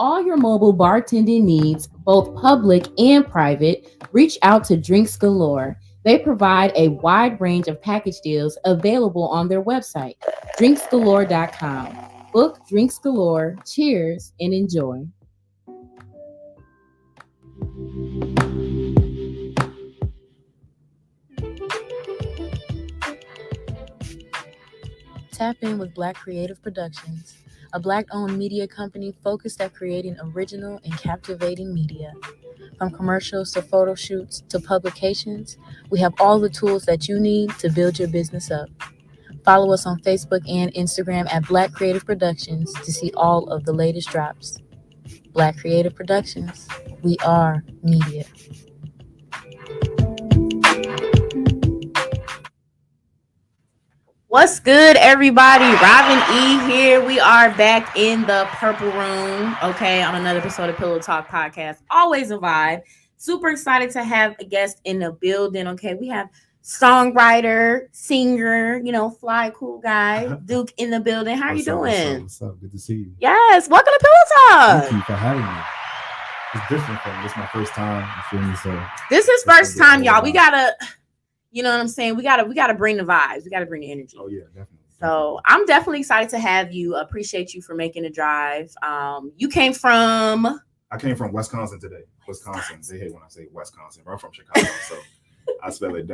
all your mobile bartending needs, both public and private, reach out to Drinks Galore. They provide a wide range of package deals available on their website, drinksgalore.com. Book Drinks Galore. Cheers and enjoy. Tap in with Black Creative Productions, a Black-owned media company focused at creating original and captivating media. From commercials to photo shoots to publications, we have all the tools that you need to build your business up. Follow us on Facebook and Instagram at Black Creative Productions to see all of the latest drops. Black Creative Productions, we are media. What's good, everybody? Robin E here. We are back in the purple room, okay, on another episode of Pillow Talk Podcast. Always a vibe. Super excited to have a guest in the building, okay? We have songwriter, singer, fly cool guy, Duke in the building. How are you doing? What's up? Good to see you. Yes, welcome to Pillow Talk. Thank you for having me. It's different for me. This is my first time. You feel me? So this is first time, y'all. We gotta, you know what I'm saying? We gotta bring the vibes. We gotta bring the energy. Oh yeah, definitely. So I'm definitely excited to have you. Appreciate you for making the drive. You came from? I came from Wisconsin today. Wisconsin. They hate when I say Wisconsin. I'm from Chicago, so I spell it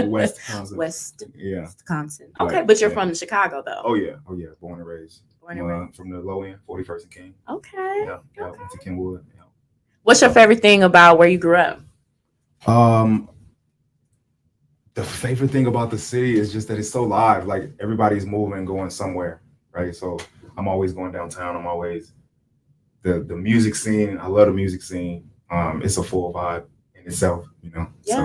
Westconsin. West. Yeah. Wisconsin. Okay, but you're from Chicago though. Oh yeah. Born and raised. From the low end, 41st and King. Okay. Yeah. Okay. Went to Kenwood. Yeah. What's your favorite thing about where you grew up? The favorite thing about the city is just that it's so live. Like everybody's moving, going somewhere, right? So I'm always going downtown. I'm always the music scene. I love the music scene. It's a full vibe in itself, Yes. So,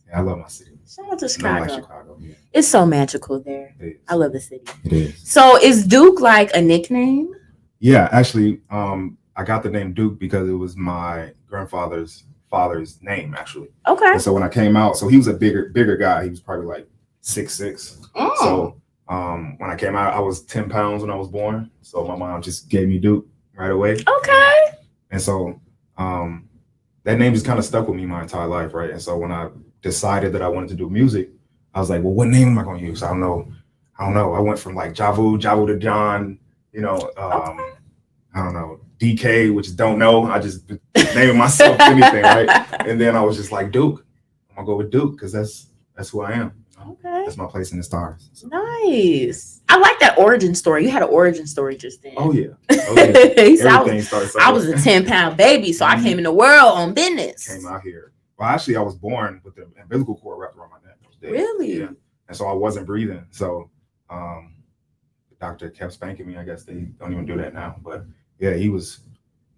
yeah, I love my city. Shout out to Chicago. I like Chicago. Yeah. It's so magical there. It is. I love the city. It is. So is Duke like a nickname? Yeah, actually, I got the name Duke because it was my grandfather's father's name, actually. Okay. And so when I came out, so he was a bigger guy. He was probably like 6'6". Oh. So when I came out, I was 10 pounds when I was born. So my mom just gave me Duke right away. Okay. And so that name just kind of stuck with me my entire life, right? And so when I decided that I wanted to do music, I was like, well, what name am I going to use? I don't know. I went from like Javu to John, Okay. I don't know, DK, which don't know. I just naming myself anything, right? And then I was just like, Duke. I'm gonna go with Duke because that's who I am. Okay. That's my place in the stars. So. Nice. I like that origin story. You had an origin story just then. Oh yeah. Everything starts. I was a 10-pound baby, so I came in the world on business. Came out here. Well, actually, I was born with the umbilical cord wrapped around my neck. Really? Yeah. And so I wasn't breathing. So the doctor kept spanking me. I guess they don't even do that now. But yeah,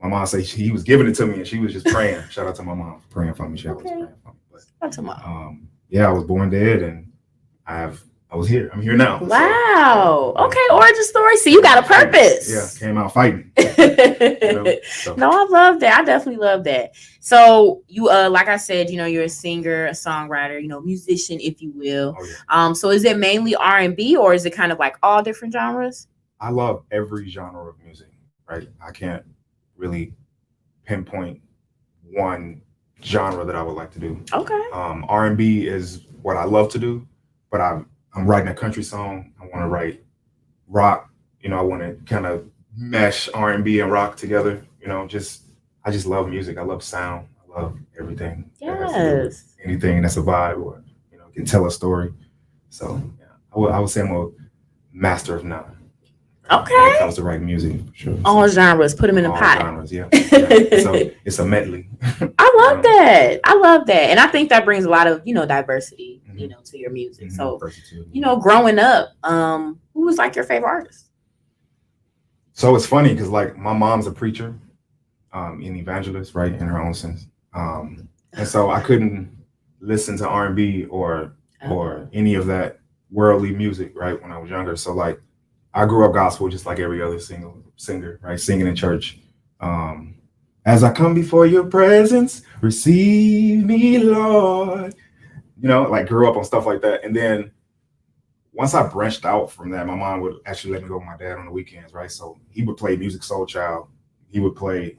my mom said he was giving it to me and she was just praying. Shout out to my mom for praying for me. She always praying for me. But yeah, I was born dead and I was here. I'm here now. Wow. So, okay, origin story. So you got a purpose. Yeah, came out fighting. So. No, I love that. I definitely love that. So you like I said, you're a singer, a songwriter, musician, if you will. Oh, yeah. So is it mainly R&B or is it kind of like all different genres? I love every genre of music, right? I can't really pinpoint one genre that I would like to do. Okay. R&B is what I love to do, but I'm writing a country song. I want to write rock. I want to kind of mesh R&B and rock together. I just love music. I love sound. I love everything. Yes. Anything that's a vibe or can tell a story. So yeah, I would say I'm a master of none. Okay. When it comes to writing music, for sure. All genres, put them in a pot. Genres, yeah. So it's a medley. I love that. And I think that brings a lot of, diversity, to your music. So, growing up, who was like your favorite artist? So it's funny because like my mom's a preacher, an evangelist, right, in her own sense. And so I couldn't listen to R&B or any of that worldly music, right, when I was younger. So like I grew up gospel just like every other singer, right? Singing in church. As I come before your presence, receive me, Lord. Like grew up on stuff like that. And then once I branched out from that, my mom would actually let me go with my dad on the weekends, right? So he would play Music Soul Child. He would play,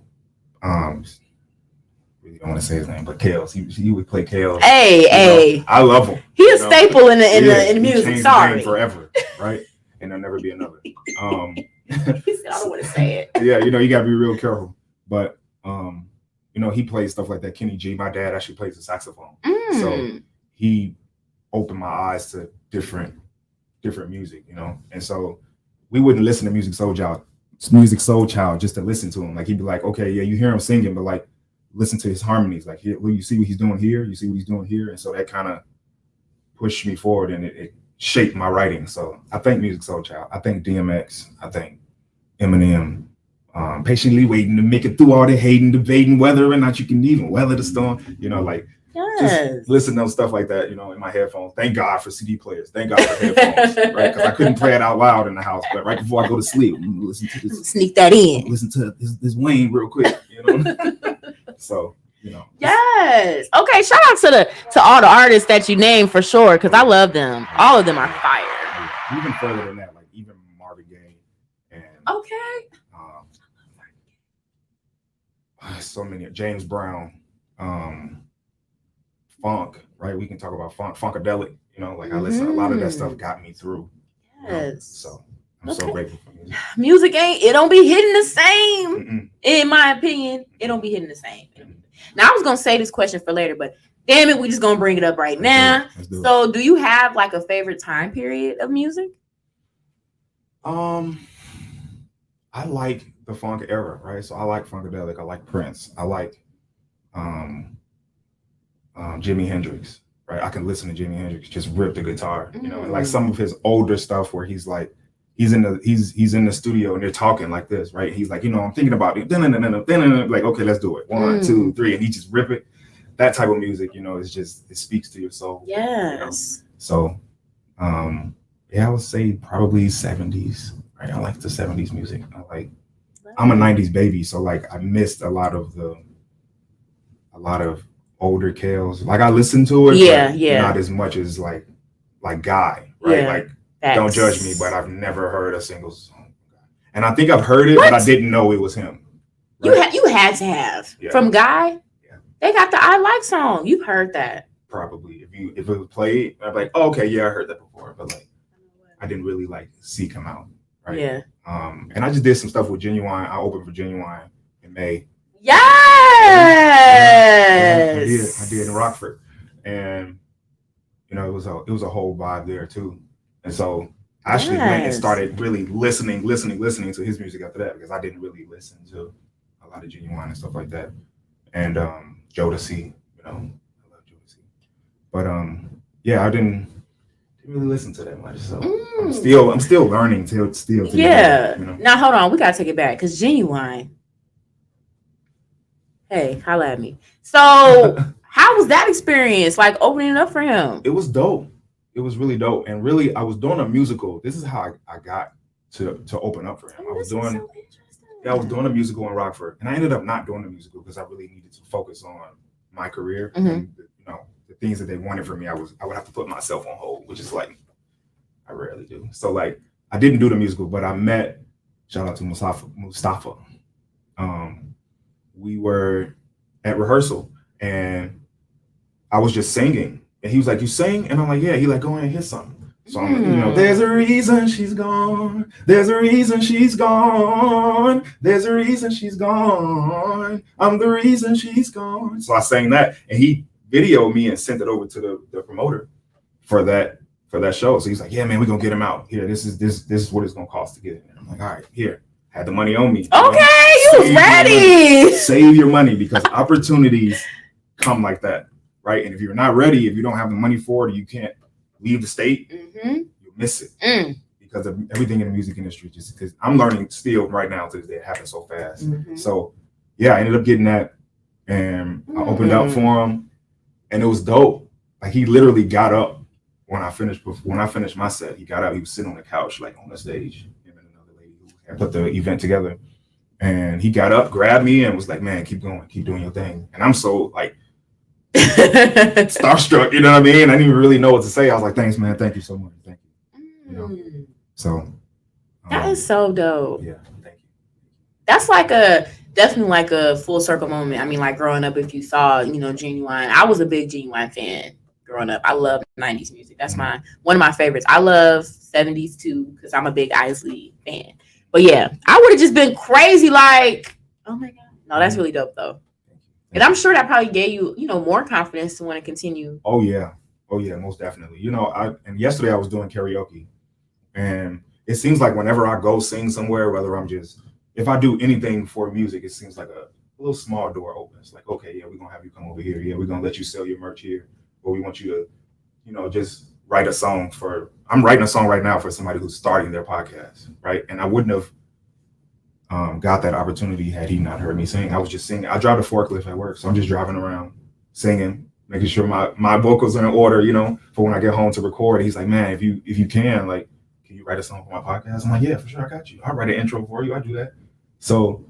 really don't want to say his name, but Kales. He would play Kales. Hey. I love him. He a staple in the music. Sorry. The game forever, right? And there'll never be another. He said, I don't want to say it. Yeah, you got to be real careful. But he plays stuff like that. Kenny G. My dad actually plays the saxophone, so he opened my eyes to different music, And so we wouldn't listen to Music Soul Child just to listen to him. Like he'd be like, okay, yeah, you hear him singing, but like listen to his harmonies. Like, here, you see what he's doing here, you see what he's doing here, and so that kind of pushed me forward, and it shaped my writing. So I thank Music Soul Child. I thank DMX. I thank Eminem. Patiently waiting to make it through all the hating, debating whether or not you can even weather the storm. Just listen to stuff like that, in my headphones. Thank God for CD players. Thank God for headphones, right? Because I couldn't play it out loud in the house. But right before I go to sleep, listen to this. Sneak that in. Listen to this Wayne real quick, So, Yes. Okay. Shout out to all the artists that you named for sure, because I love them. All of them are fire. Even further than that, like even Marvin Gaye and so many, James Brown, funk, right? We can talk about funk, funkadelic, I listen, a lot of that stuff got me through. Yes. So I'm so grateful for music. Music it don't be hitting the same. In my opinion, it don't be hitting the same. Now I was gonna say this question for later, but damn it, we just gonna bring it up right now. So do you have like a favorite time period of music? I like the funk era, right? So I like funkadelic, I like Prince, I like Jimi Hendrix, right? I can listen to Jimi Hendrix just rip the guitar, and like some of his older stuff where he's like he's in the studio and they're talking like this, right? He's like, I'm thinking about it, like, okay, let's do it. 1, 2, 3, and he just rip it. That type of music, it speaks to your soul. Yes. So I would say probably 70s, right? I like the 70s music. I'm a 90s baby, so like I missed a lot of older Kales. Like I listened to it, but not as much as like Guy, right? Yeah, like don't judge me, but I've never heard a single song. And I think I've heard it, but I didn't know it was him. Right? You had to have from Guy. Yeah. They got the I Like song. You've heard that. Probably. If it was played, I'd be like, oh, okay, yeah, I heard that before. But like I didn't really like seek him out. Right. Yeah. And I just did some stuff with Genuine. I opened for Genuine in May. Yes. I did in Rockford, and it was a whole vibe there too. And so I actually went and started really listening to his music after that, because I didn't really listen to a lot of Genuine and stuff like that. And Jodeci, I love Jodeci, but I didn't really listen to that much. So I'm still learning till yeah. Now hold on, we gotta take it back, because Genuine. Hey, holla at me. So how was that experience, like opening up for him? It was dope. It was really dope. And really, I was doing a musical. This is how I got to open up for him. I was doing a musical in Rockford, and I ended up not doing the musical because I really needed to focus on my career. And the things that they wanted from me, I would have to put myself on hold, which is like I rarely do. So like I didn't do the musical, but I met, shout out to Mustafa. We were at rehearsal and I was just singing, and he was like, "You sing?" And I'm like, "Yeah." He like, "Go ahead and hit something." So I'm like, there's a reason she's gone. There's a reason she's gone. There's a reason she's gone. I'm the reason she's gone. So I sang that, and he videoed me and sent it over to the promoter for that show. So he's like, "Yeah, man, we're gonna get him out here. This is what it's gonna cost to get him." And I'm like, "All right, here." Had the money on me. Okay, you was ready. Save your money, because opportunities come like that, right? And if you're not ready, if you don't have the money for it, you can't leave the state, you miss it because of everything in the music industry. Just because I'm learning still right now to this day, it happens so fast. So I ended up getting that, and I opened up for him, and it was dope. Like he literally got up when I finished my set. He got up. He was sitting on the couch, like on the stage. And put the event together, and he got up, grabbed me, and was like, "Man, keep going, keep doing your thing." And I'm so like starstruck, you know what I mean? I didn't even really know what to say. I was like, "Thanks, man. Thank you so much. Thank you." You know, so that is so dope. Yeah, thank you. That's like definitely like a full circle moment. I mean, like growing up, if you saw, you know, Genuine, I was a big Genuine fan growing up. I love 90s music. That's one of my favorites. I love 70s too, because I'm a big Isley fan. But yeah, I would have just been crazy, like, oh my God. No, that's really dope though. And I'm sure that probably gave you, you know, more confidence to want to continue. Oh yeah, most definitely. You know, and yesterday I was doing karaoke, and it seems like whenever I go sing somewhere, whether if I do anything for music, it seems like a little small door opens. Like, okay, yeah, we're gonna have you come over here. Yeah, we're gonna let you sell your merch here, or we want you to, you know, just write a song for. I'm writing a song right now for somebody who's starting their podcast, right? And I wouldn't have got that opportunity had he not heard me sing. I was just singing. I drive a forklift at work, so I'm just driving around singing, making sure my vocals are in order, you know, for when I get home to record. He's like, man, if you can, like, can you write a song for my podcast? I'm like, yeah, for sure, I got you. I'll write an intro for you. I do that. So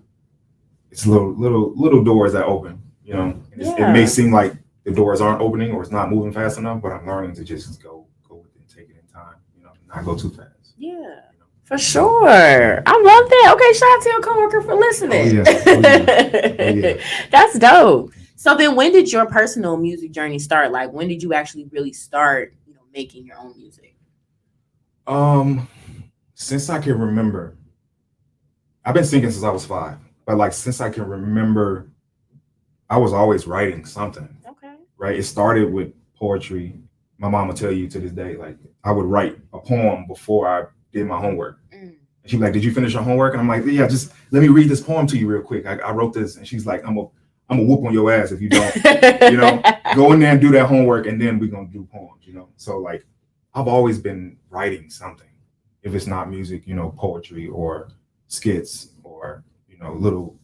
it's little doors that open, you know. It may seem like the doors aren't opening or it's not moving fast enough, but I'm learning to just go with it and take it in time, you know, not go too fast. Yeah. For sure. I love that. Okay, shout out to your coworker for listening. Oh, yeah. That's dope. So then when did your personal music journey start? Like when did you actually really start, you know, making your own music? Since I can remember. I've been singing since I was 5. But like since I can remember, I was always writing something. Okay. Right? It started with poetry. My mom will tell you to this day, like I would write a poem before I did my homework. And she'd be like, did you finish your homework? And I'm like, yeah, just let me read this poem to you real quick. I wrote this. And she's like, I'm a whoop on your ass if you don't, you know, go in there and do that homework. And then we're going to do poems, you know? So like, I've always been writing something. If it's not music, you know, poetry or skits or, you know, little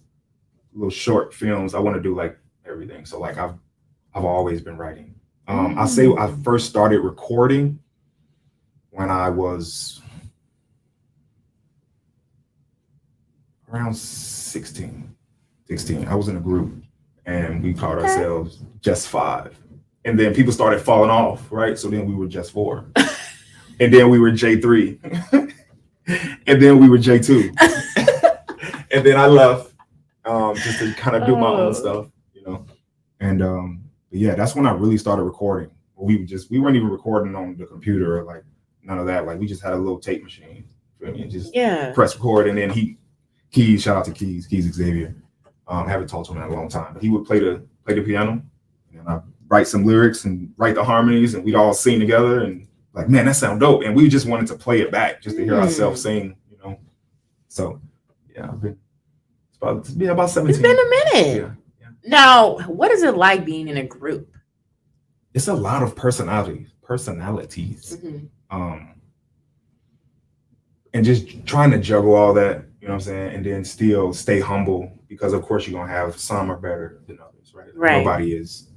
short films. I want to do like everything. So like, I've always been writing. I say I first started recording when I was around 16. I was in a group and we called ourselves Just 5. And then people started falling off, right? So then we were Just 4. And then we were J3. And then we were J2. And then I left just to kind of do my own stuff, you know. And yeah, that's when I really started recording. We weren't even recording on the computer or like none of that. Like we just had a little tape machine. And just press record, and then Keys, shout out to Keys Xavier. Haven't talked to him in a long time, but he would play the piano, and I write some lyrics and write the harmonies, and we'd all sing together, and like, man, that sounds dope. And we just wanted to play it back, just to hear ourselves sing, you know. So yeah, it's been about 17. It's been a minute. Yeah. Now, what is it like being in a group? It's a lot of personalities. And just trying to juggle all that, you know what I'm saying? And then still stay humble, because of course you're going to have some are better than others, right? Nobody is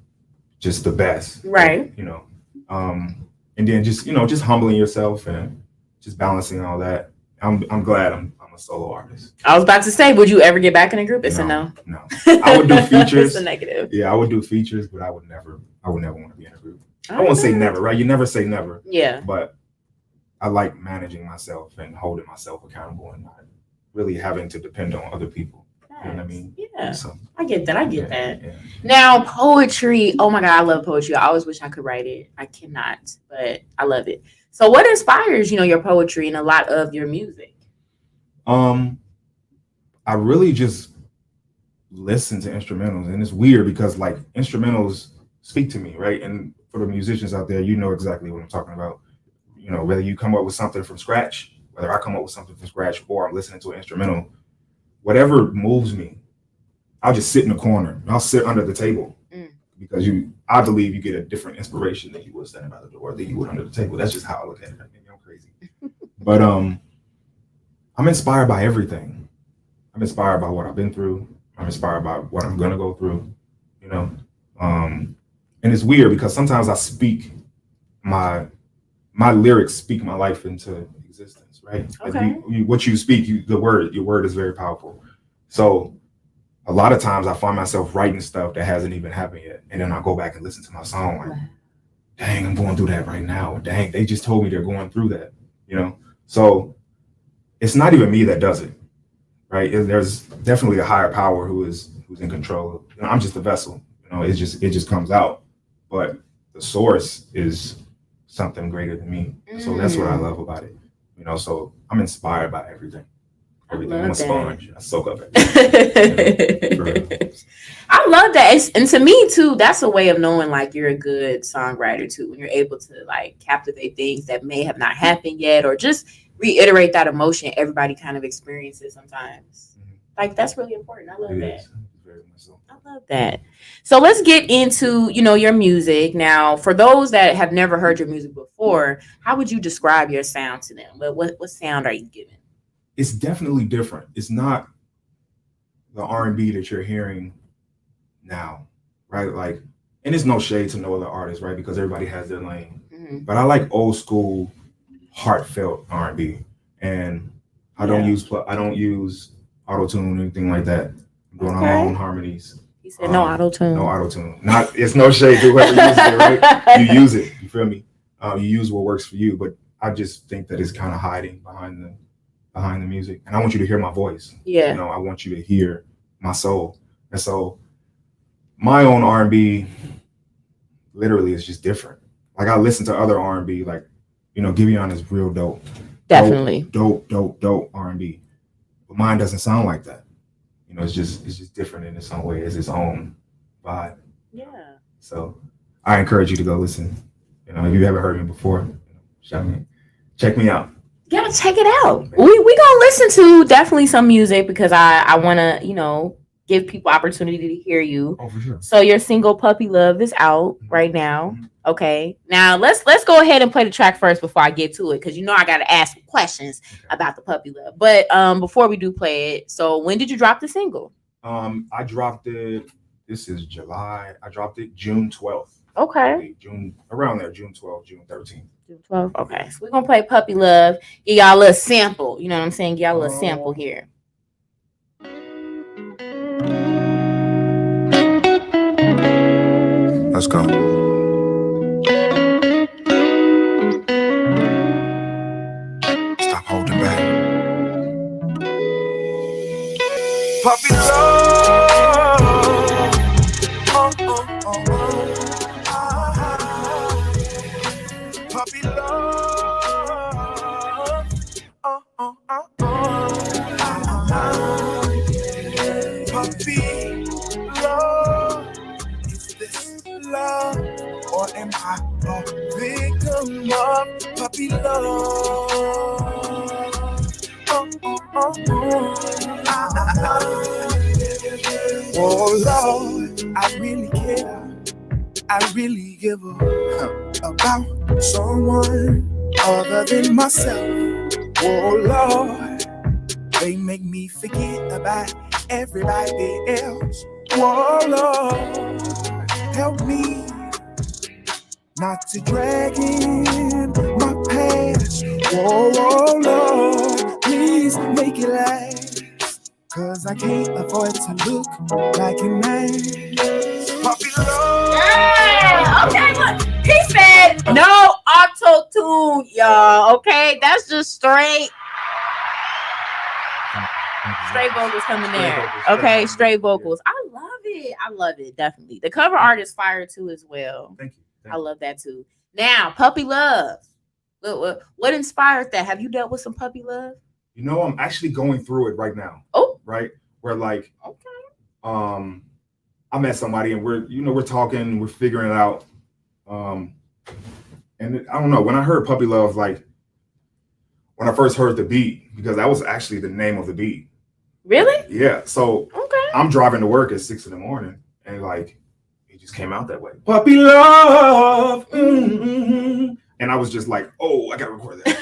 just the best. Right. You know, and then just, you know, just humbling yourself and just balancing all that. I'm glad I'm a solo artist. I was about to say, would you ever get back in a group? It's a no. No. I would do features. It's a negative. Yeah, I would do features, but I would never want to be in a group. I won't say never, right? You never say never. Yeah. But I like managing myself and holding myself accountable and not really having to depend on other people. You know what I mean? Yeah. So, I get that. Yeah. Now, poetry. Oh my God, I love poetry. I always wish I could write it. I cannot, but I love it. So what inspires, you know, your poetry and a lot of your music? I really just listen to instrumentals, and it's weird because like instrumentals speak to me, right? And for the musicians out there, you know exactly what I'm talking about. You know, whether you come up with something from scratch, whether I come up with something from scratch, or I'm listening to an instrumental, whatever moves me, I'll just sit in the corner. I'll sit under the table because I believe you get a different inspiration than you would standing by the door, than you would under the table. That's just how I look at it. Maybe I'm crazy, but I'm inspired by everything. I'm inspired by what I've been through. I'm inspired by what I'm gonna go through. You know, and it's weird because sometimes I speak my lyrics speak my life into existence, right? Okay. Like what you speak, your word is very powerful. So a lot of times I find myself writing stuff that hasn't even happened yet. And then I'll go back and listen to my song like, dang, I'm going through that right now. Dang, they just told me they're going through that. you know. So it's not even me that does it, right? There's definitely a higher power who's in control. You know, I'm just a vessel. You know, it just comes out, but the source is something greater than me. So that's what I love about it. You know, so I'm inspired by everything. I'm a sponge. I soak up everything. You know, I love that. And to me too, that's a way of knowing like you're a good songwriter too, when you're able to like captivate things that may have not happened yet, or just reiterate that emotion everybody kind of experiences sometimes. Like that's really important. I love that. Very much so. I love that. So let's get into, your music. Now, for those that have never heard your music before, how would you describe your sound to them? What sound are you giving? It's definitely different. It's not the R&B that you're hearing now, right? Like, and it's no shade to no other artists, right? Because everybody has their lane. Mm-hmm. But I like old school, heartfelt R&B, and I don't use auto-tune or anything like that. I'm doing my own harmonies. He said no auto-tune. No auto-tune. It's no shade to whoever uses it, right? You use it. You feel me? You use what works for you. But I just think that it's kind of hiding behind the music, and I want you to hear my voice. Yeah. You know, I want you to hear my soul, and so my own R&B literally is just different. Like I listen to other R&B, like Giveon is real dope. Definitely dope R&B, but mine doesn't sound like that. You know, it's just different in its own way. It's its own vibe. Yeah. So I encourage you to go listen. You know, if you haven't heard me before, check me out. Yeah, check it out. We gonna listen to definitely some music because I want to give people opportunity to hear you. Oh, for sure. So your single "Puppy Love" is out right now. Okay, now let's go ahead and play the track first before I get to it because I got to ask some questions about the "Puppy Love." But before we do play it, so when did you drop the single? I dropped it. This is July. I dropped it June 12th. Okay. Around there, June 12th, June 13th. 12. Okay, so we're gonna play "Puppy Love." Give y'all a little sample. You know what I'm saying? Give y'all a little sample here. Let's go. Stop holding back. Puppy love. Puppy love. Puppy love. Is this love, or am I a victim of puppy love? Oh Lord, I really care. I really give about someone other than myself. Oh Lord, they make me forget about everybody else. Oh Lord, help me not to drag in my past. Oh Lord, please make it last, 'cause I can't afford to look like an ass. Puppy love. Yeah, okay, look. He said no auto-tune, y'all. Okay, that's just straight vocals coming there. Okay, straight vocals. I love it. Definitely. The cover art is fire too as well. Thank you. I love that too. Now, Puppy Love. What inspired that? Have you dealt with some puppy love? I'm actually going through it right now. Oh, right. Where like, okay. I met somebody and we're talking, we're figuring it out. And I don't know, when I heard Puppy Love, like when I first heard the beat, because that was actually the name of the beat. Really? Yeah. So okay. I'm driving to work at 6 a.m. and like it just came out that way. Puppy love. Mm-hmm. And I was just like, oh, I gotta record that.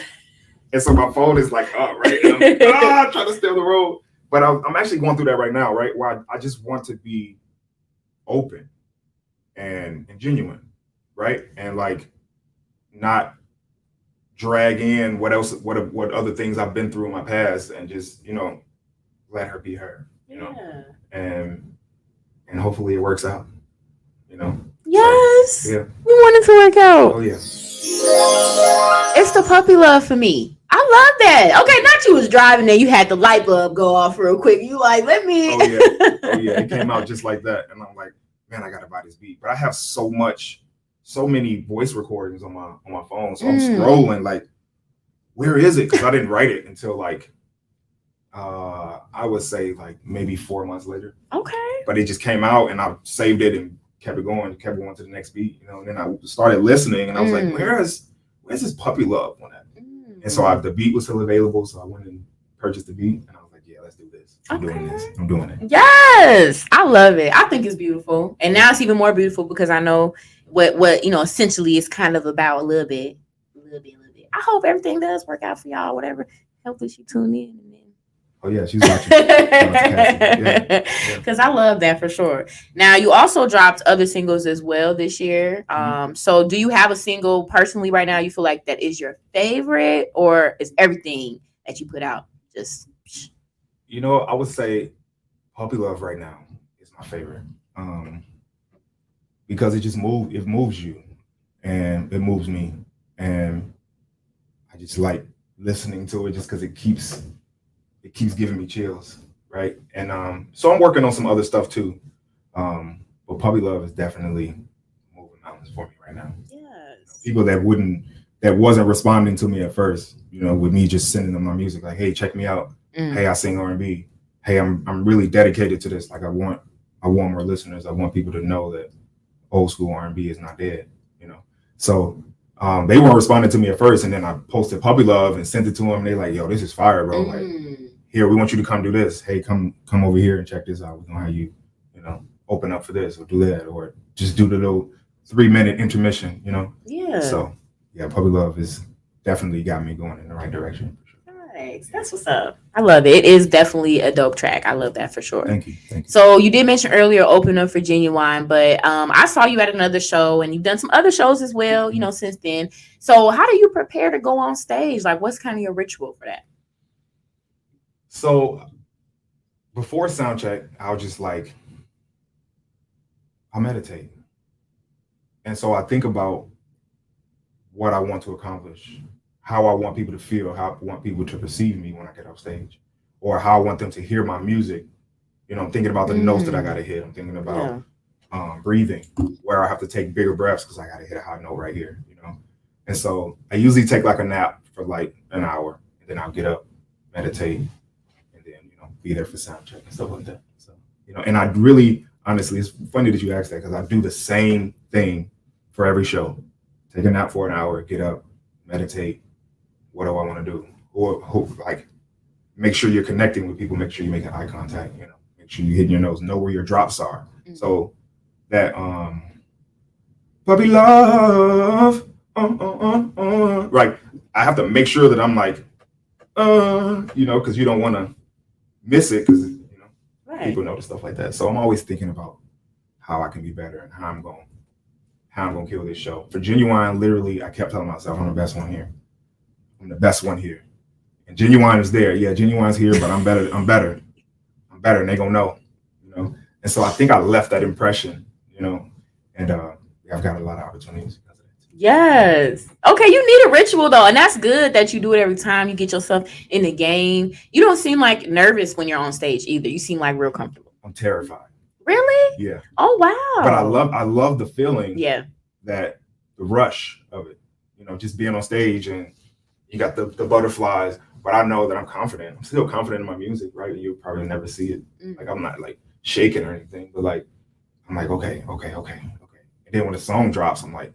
And so my phone is like up, right? And I'm trying to stay on the road. But I'm actually going through that right now, right? Where I just want to be open and genuine, right? And like not drag in what other things I've been through in my past, and just let her be her, and hopefully it works out, Yes. So, yeah. We want it to work out. Oh yeah. It's the puppy love for me. love that. Okay, not you was driving there, you had the light bulb go off real quick. You like, let me. Oh yeah, it came out just like that, and I'm like, man, I gotta buy this beat. But I have so many voice recordings on my phone, so I'm scrolling like, where is it? Because I didn't write it until like, I would say like maybe 4 months later. Okay. But it just came out, and I saved it and kept going to the next beat, you know. And then I started listening, and I was like, where's this Puppy Love one at? And so the beat was still available, so I went and purchased the beat, and I was like, yeah, let's do this. I'm doing it. Yes, I love it. I think it's beautiful, and now it's even more beautiful because I know what you know. Essentially, it's kind of about a little bit. I hope everything does work out for y'all. Whatever. Hopefully, she tuned in. Oh yeah, she's watching. Because I love that for sure. Now you also dropped other singles as well this year. So do you have a single personally right now you feel like that is your favorite, or is everything that you put out just? You know, I would say Puppy Love right now is my favorite, because it moves you, and it moves me, and I just like listening to it just because it keeps giving me chills, right? And so I'm working on some other stuff too. But Puppy Love is definitely moving mountains for me right now. Yes. People that wasn't responding to me at first, you know, with me just sending them my music, like, hey, check me out. Hey, I sing R&B. Hey, I'm really dedicated to this. Like I want more listeners. I want people to know that old school R&B is not dead, you know. So they weren't responding to me at first, and then I posted Puppy Love and sent it to them. And they like, yo, this is fire, bro. Like, here, we want you to come do this. Hey, come over here and check this out. We're gonna have you, you know, open up for this or do that, or just do the little 3-minute intermission, you know. Yeah. So yeah, Puppy Love is definitely got me going in the right direction. Nice. That's what's up. I love it. It is definitely a dope track. I love that for sure. Thank you. So you did mention earlier opening up for Genuine, but I saw you at another show, and you've done some other shows as well, you know, since then. So how do you prepare to go on stage? Like, what's kind of your ritual for that? So before sound check, I'll meditate. And so I think about what I want to accomplish, how I want people to feel, how I want people to perceive me when I get off stage, or how I want them to hear my music. You know, I'm thinking about the notes that I got to hit. I'm thinking about breathing, where I have to take bigger breaths because I got to hit a high note right here, you know. And so I usually take like a nap for like an hour, and then I'll get up, meditate, be there for sound check and stuff like that. So, you know, and I really, honestly, it's funny that you asked that because I do the same thing for every show. Take a nap for an hour, get up, meditate. What do I want to do? Or like, make sure you're connecting with people. Make sure you're making eye contact. You know, make sure you're hitting your nose. Know where your drops are. So that Puppy Love, right. I have to make sure that I'm like, you know, because you don't want to miss it because you know people notice stuff like that. So I'm always thinking about how I can be better and how I'm going to kill this show. For Genuine, literally, I kept telling myself I'm the best one here. I'm the best one here. And Genuine is there. Yeah, Genuine's here, but I'm better, and they gonna know, you know. And so I think I left that impression, you know, and I've got a lot of opportunities because of that. Yes. Okay, you need a ritual though, and that's good that you do it every time you get yourself in the game. You don't seem like nervous when you're on stage either. You seem like real comfortable. I'm terrified. Really? Yeah. Oh wow. But I love the feeling. Yeah. That the rush of it, you know, just being on stage and you got the butterflies, but I know that I'm confident. I'm still confident in my music, right? You'll probably never see it. Like I'm not like shaking or anything, but like I'm like, okay. And then when the song drops, I'm like,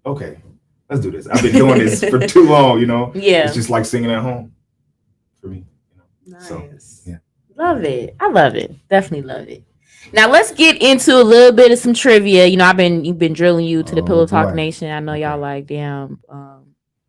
okay, let's do this. I've been doing this for too long, you know? Yeah. It's just like singing at home for me, you know? Nice. So, yeah. Love it. I love it. Definitely love it. Now let's get into a little bit of some trivia. You know, you've been drilling you to the Pillow Talk Nation. I know y'all like damn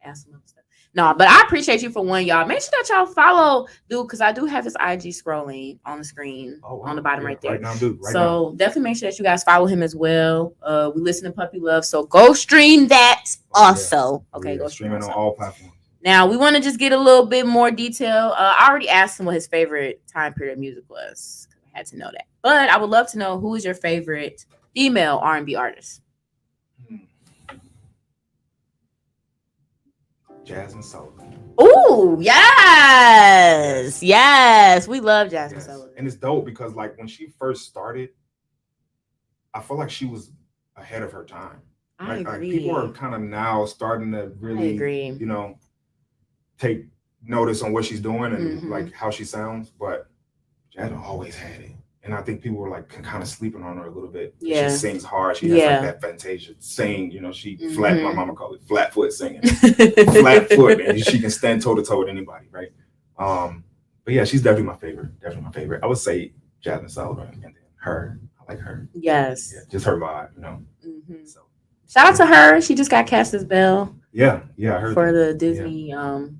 ask some other stuff. No, but I appreciate you for one, y'all. Make sure that y'all follow Duke because I do have his IG scrolling on the screen on the bottom right there. Right now, Duke. So definitely make sure that you guys follow him as well. We listen to Puppy Love, so go stream that also. Yeah. Okay, go stream it on all platforms. Now we want to just get a little bit more detail. I already asked him what his favorite time period of music was. I had to know that, but I would love to know who is your favorite female R&B artist. Jasmine Sullivan. Ooh, yes, we love Jasmine Sullivan. And it's dope because like when she first started, I feel like she was ahead of her time. I agree. Like people are kind of now starting to really, you know, take notice on what she's doing and like how she sounds. But Jasmine always had it. And I think people were like kind of sleeping on her a little bit. Yeah. She sings hard. She has like that Fantasia sing, you know, she flat, my mama called it flat foot singing. Flat foot, and she can stand toe to toe with anybody, right? But yeah, she's definitely my favorite. Definitely my favorite. I would say Jasmine Sullivan and then her. I like her. Yes. Yeah, just her vibe, you know. So shout out to her. She just got cast as Belle. Yeah, I heard for the Disney,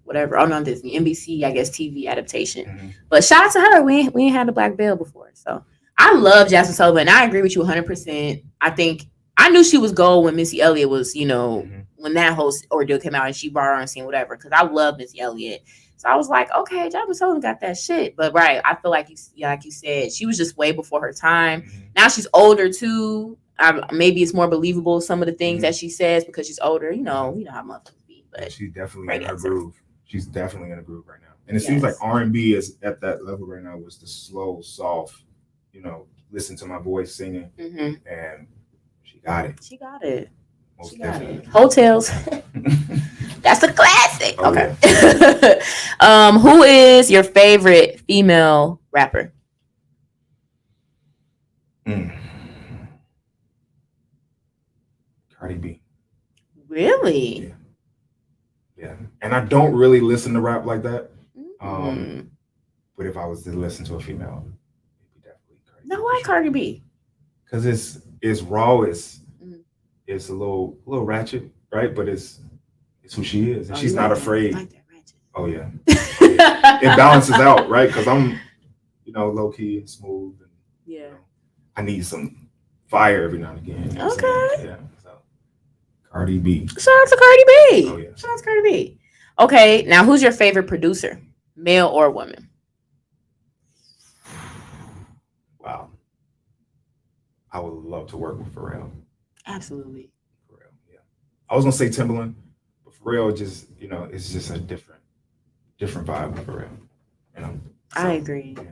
whatever. Oh, not Disney, NBC, I guess TV adaptation. But shout out to her. We ain't had a Black Belle before, so I love Jasmine Sullivan. I agree with you 100%. I think I knew she was gold when Missy Elliott was, you know, when that whole ordeal came out and she brought her on scene, whatever. Because I love Missy Elliott, so I was like, okay, Jasmine Sullivan got that shit. But right, I feel like like you said, she was just way before her time. Now she's older too. Maybe it's more believable some of the things that she says because she's older. You know how much be. But she's definitely in her groove. She's definitely in a groove right now, and it seems like R&B is at that level right now. Was the slow, soft, you know, listen to my voice singing, and she got it. She got it. Most definitely. Hotels. That's a classic. Oh, okay. Yeah. Who is your favorite female rapper? Cardi B. Really? Yeah. And I don't really listen to rap like that. But if I was to listen to a female, it'd be definitely Cardi B. No, why Cardi B? Because it's raw, it's a little ratchet, right? But it's who she is, and she's not afraid. Like that ratchet. Oh yeah. It balances out, right? Because I'm, you know, low key and smooth, and you know, I need some fire every now and again. You know Okay. Yeah. So Cardi B. Shout out to Cardi B. Oh yeah. Shout out to Cardi B. Okay, now who's your favorite producer, male or woman? Wow. I would love to work with Pharrell. Absolutely. Pharrell, yeah. I was gonna say Timbaland, but Pharrell just, you know, it's just a different vibe with Pharrell. You know. So, I agree. Yeah.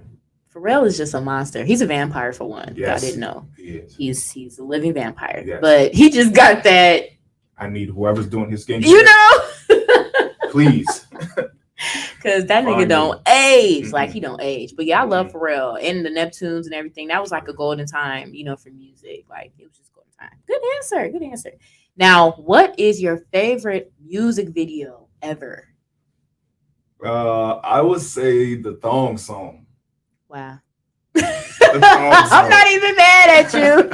Pharrell is just a monster. He's a vampire for one. Yes, I didn't know. He is. He's a living vampire. Yes. But he just got that. I need whoever's doing his skincare. You know? Please. Because that nigga don't age. Like, he don't age. But yeah, I love Pharrell. And the Neptunes and everything. That was like a golden time, you know, for music. Like, it was just golden time. Good answer. Good answer. Now, what is your favorite music video ever? I would say the Thong Song. Wow. I'm not even mad at you.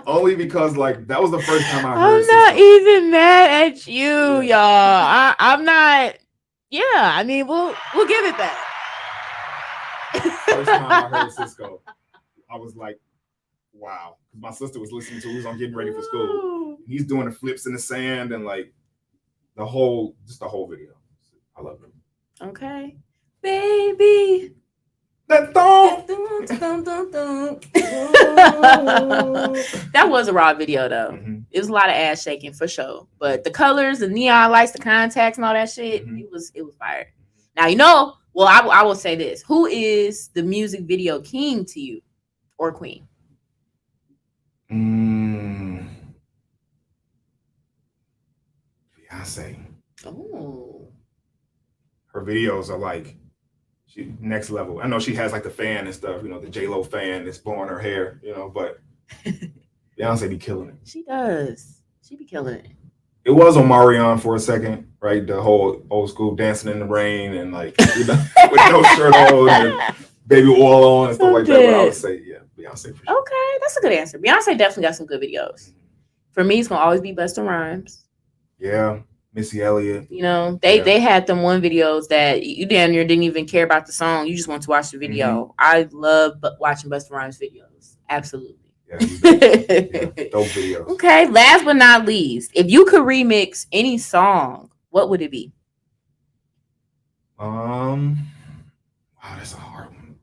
Only because like that was the first time I heard. I'm not even mad at you, y'all. I'm not. Yeah, I mean, we'll give it that. First time I heard Cisco, I was like, wow. My sister was listening to it. We was on getting ready for school. He's doing the flips in the sand and like the whole video. I love it. Okay, baby. That thong. That was a raw video though. It was a lot of ass shaking for sure. But the colors, the neon lights, the contacts, and all that shit, it was fire. Now you know. Well, I will say this: who is the music video king to you, or queen? Beyonce. Oh. Her videos are like next level. I know she has like the fan and stuff, you know, the J-Lo fan that's blowing her hair, you know, but Beyonce be killing it. She does. She be killing it. It was on Marion for a second, right? The whole old school dancing in the rain and like, you know, with no shirt on and baby oil on and stuff like that. But I would say, yeah, Beyonce for sure. Okay, that's a good answer. Beyonce definitely got some good videos. For me, it's gonna always be Busta Rhymes. Yeah. Missy Elliott. You know, they had them one videos that you damn near didn't even care about the song. You just want to watch the video. I love watching Busta Rhymes videos. Absolutely. Yeah, dope videos. Okay, last but not least, if you could remix any song, what would it be? Wow, that's a hard one.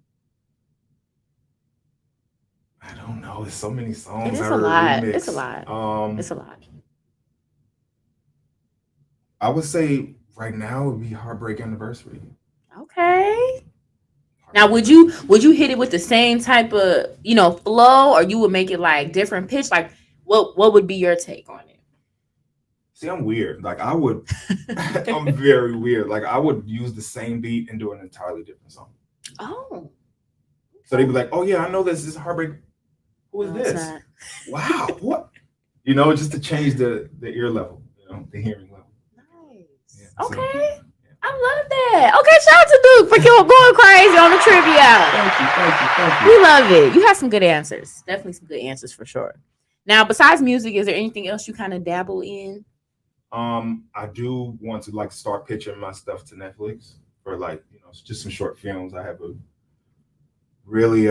I don't know. There's so many songs. It's a lot. It's a lot. It's a lot. I would say right now it would be Heartbreak Anniversary. Okay. Now, would you hit it with the same type of flow, or you would make it like different pitch? Like, what would be your take on it? See, I'm weird. Like I would, I'm very weird. Like I would use the same beat and do an entirely different song. Oh, So they'd be like, "Oh yeah, I know this. This is Heartbreak. Who is no, it's this? not. Wow, what? Just to change the ear level, the hearing level." Nice. Yeah, so, Okay. I love that. Okay, shout out to Duke for going crazy on the trivia. Thank We you. love it. You have some good answers. Definitely some good answers for sure. Now, besides music, is there anything else you kind of dabble in? I do want to like start pitching my stuff to Netflix for like just some short films. I have a really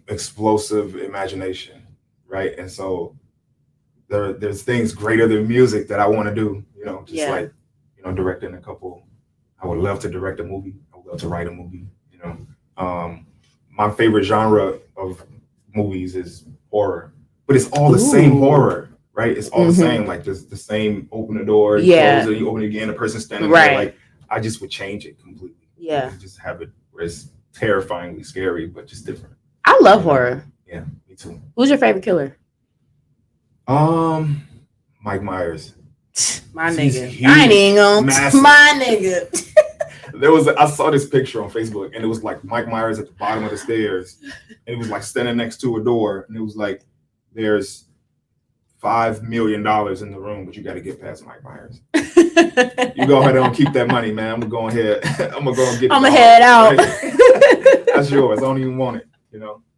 explosive imagination, right? And so there's things greater than music that I want to do. Like directing a couple. I would love to direct a movie. I would love to write a movie. My favorite genre of movies is horror, but it's all the same horror, right? It's all the same. Like the same. Open the door, you close it, you open it again. The person standing there. Like I just would change it completely. Yeah, just have it where it's terrifyingly scary, but just different. I love horror. Yeah, me too. Who's your favorite killer? Mike Myers. My nigga. I ain't even gonna. My nigga. I saw this picture on Facebook, and it was like Mike Myers at the bottom of the stairs, and it was like standing next to a door, and it was like, "There's $5 million in the room, but you got to get past Mike Myers. You go ahead and keep that money, man. I'm gonna go ahead. I'm gonna go get it. I'm gonna head out. That's yours. I don't even want it.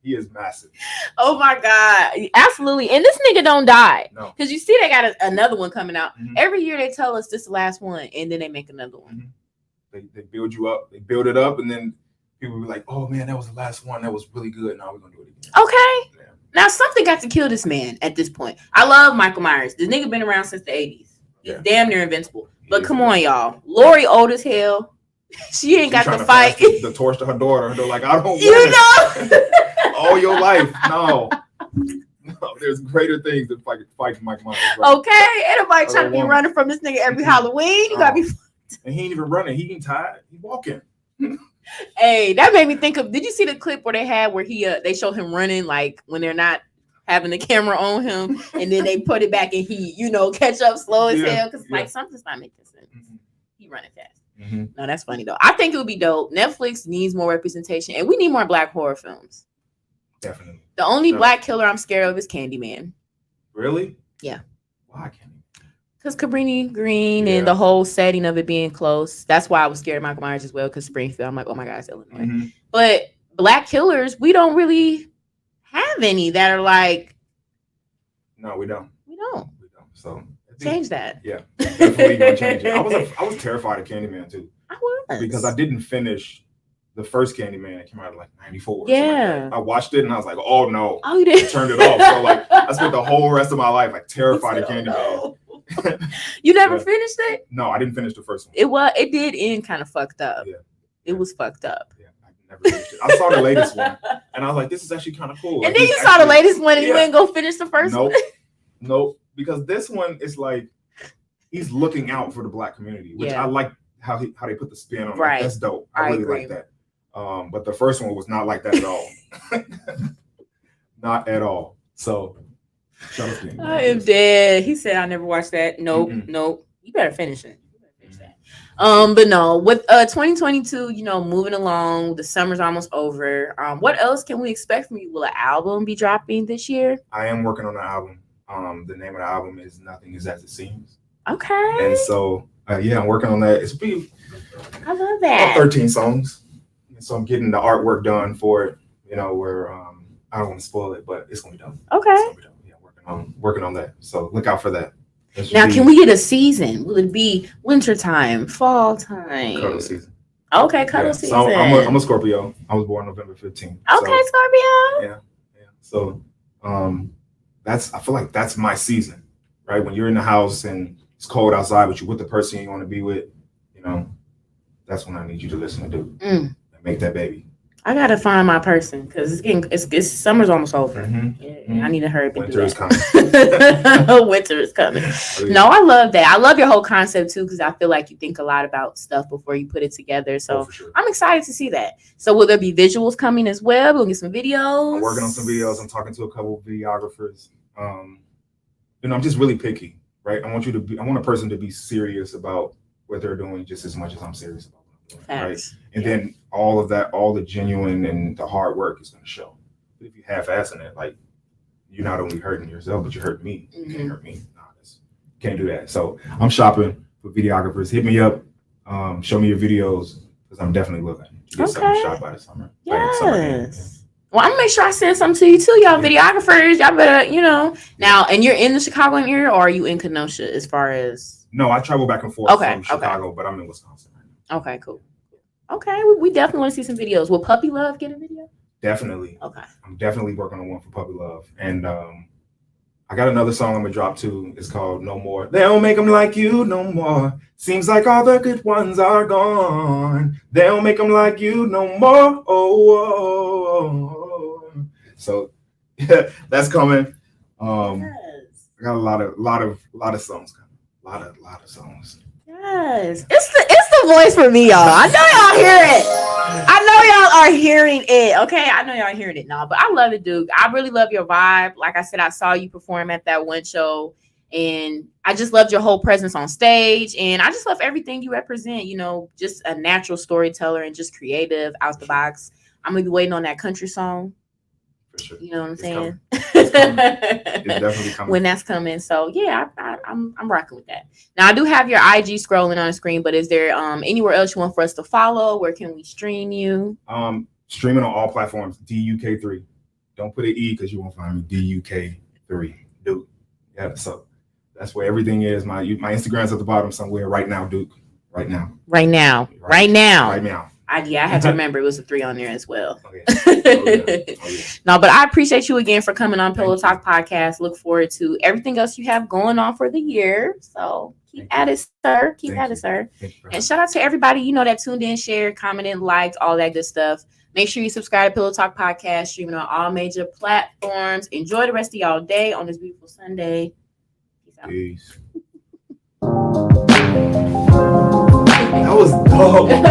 He is massive. Oh my God. Absolutely. And this nigga don't die. No. Because you see they got another one coming out. Mm-hmm. Every year they tell us this is the last one, and then they make another one. Mm-hmm. They build you up. They build it up, and then people be like, "Oh man, that was the last one. That was really good. Now we're gonna do it again." Okay. Yeah. Now something got to kill this man at this point. I love Michael Myers. This nigga been around since the 80s. He's damn near invincible. But come on, y'all. Lori old as hell. She ain't got to fight. The torch to her daughter. They're like, I don't want it. All your life. No, there's greater things than fight Mike Myers. Right? Okay. Ain't nobody trying to be running from this nigga every Halloween. You gotta be. And he ain't even running. He ain't tired. He walking. Hey, that made me think of. Did you see the clip where they show him running like when they're not having the camera on him, and then they put it back and he catch up slow as hell because like something's not making sense. Mm-hmm. He running fast. Mm-hmm. No, that's funny though. I think it would be dope. Netflix needs more representation, and we need more Black horror films. Definitely. The only Black killer I'm scared of is Candyman. Really? Yeah. Why Candyman? Because Cabrini Green and the whole setting of it being close. That's why I was scared of Michael Myers as well. Because Springfield, I'm like, oh my God, it's Illinois. Mm-hmm. But Black killers, we don't really have any that are like. No, we don't. We don't. So. Change that. Yeah, definitely gonna change it. I was terrified of Candyman too. I was because I didn't finish the first Candyman. It came out in like '94. Yeah, I watched it and I was like, "Oh no!" Oh, you did. I turned it off. So like, I spent the whole rest of my life like terrified of Candyman. No. You never finished it? No, I didn't finish the first one. It did end kind of fucked up. Yeah, it was fucked up. Yeah, I never finished it. I saw the latest one and I was like, "This is actually kind of cool." And then you saw the latest one and you didn't go finish the first one. Nope. Because this one is like. He's looking out for the Black community, which I like how they put the spin on it. Right. That's dope. I really like that. But the first one was not like that at all. Not at all. So, I am dead. He said I never watched that. Nope. Nope. You better finish it. But no, with 2022, moving along, the summer's almost over. What else can we expect from you? Will an album be dropping this year? I am working on an album. The name of the album is Nothing Is As It Seems. Okay. And so, I'm working on that. I love that. 13 songs. And so I'm getting the artwork done for it, where I don't want to spoil it, but it's going to be done. Okay. Yeah, working on that. So look out for that. Now, can we get a season? Will it be wintertime, fall time? Cuddle season. Okay, cuddle season. So I'm a Scorpio. I was born November 15th. Okay, so, Scorpio. Yeah. So I feel like that's my season, right? When you're in the house and it's cold outside, but you're with the person you want to be with, that's when I need you to listen to Duke and make that baby. I gotta find my person because it's summer's almost over. Mm-hmm. I need to hurry up and Winter do is that. coming. Winter is coming. Oh, yeah. No, I love that. I love your whole concept too because I feel like you think a lot about stuff before you put it together. So Oh, for sure. I'm excited to see that. So will there be visuals coming as well? We'll get some videos. I'm working on some videos. I'm talking to a couple of videographers. I'm just really picky, right? I want a person to be serious about what they're doing just as much as I'm serious about what I'm doing, right? And then all of that, all the genuine and the hard work is going to show. But if you half-assing it, like you're not only hurting yourself, but you hurt me. You can't hurt me. Can't do that. So I'm shopping for videographers. Hit me up. Show me your videos because I'm definitely looking to get something shot by the summer. Yes. Well, I'm gonna make sure I send some to you too, y'all videographers. Y'all better, now. And you're in the Chicago area, or are you in Kenosha? As far as no, I travel back and forth from Chicago, but I'm in Wisconsin right now. Okay, cool. Okay, we definitely want to see some videos. Will Puppy Love get a video? Definitely. Okay. I'm definitely working on one for Puppy Love, and I got another song I'm gonna drop too. It's called No More. They don't make them like you no more. Seems like all the good ones are gone. They don't make them like you no more. Oh. So yeah, that's coming. I got a lot of songs coming. A lot of songs. Yes, it's the voice for me, y'all. I know y'all hear it. I know y'all are hearing it. Okay, I know y'all hearing it now, but I love it, Duke. I really love your vibe. Like I said, I saw you perform at that one show, and I just loved your whole presence on stage, and I just love everything you represent. Just a natural storyteller and just creative, out the box. I'm gonna be waiting on that country song. For sure. You know what I'm saying? It's definitely coming. When that's coming. So yeah, I'm rocking with that. Now I do have your IG scrolling on the screen, but is there anywhere else you want for us to follow? Where can we stream you? Streaming on all platforms. DUK3. Don't put an E because you won't find me. DUK3. Duke. Yeah. So that's where everything is. My Instagram's at the bottom somewhere. Right now, Duke. Right now. Right now. I had to remember it was a 3 on there as well. Oh, yeah. No, but I appreciate you again for coming on Pillow Talk Podcast. Look forward to everything else you have going on for the year. So keep at it, sir. Keep at it, sir. And shout out to everybody, that tuned in, shared, commented, liked, all that good stuff. Make sure you subscribe to Pillow Talk Podcast, streaming on all major platforms. Enjoy the rest of y'all day on this beautiful Sunday. Peace out. Peace. That was dope.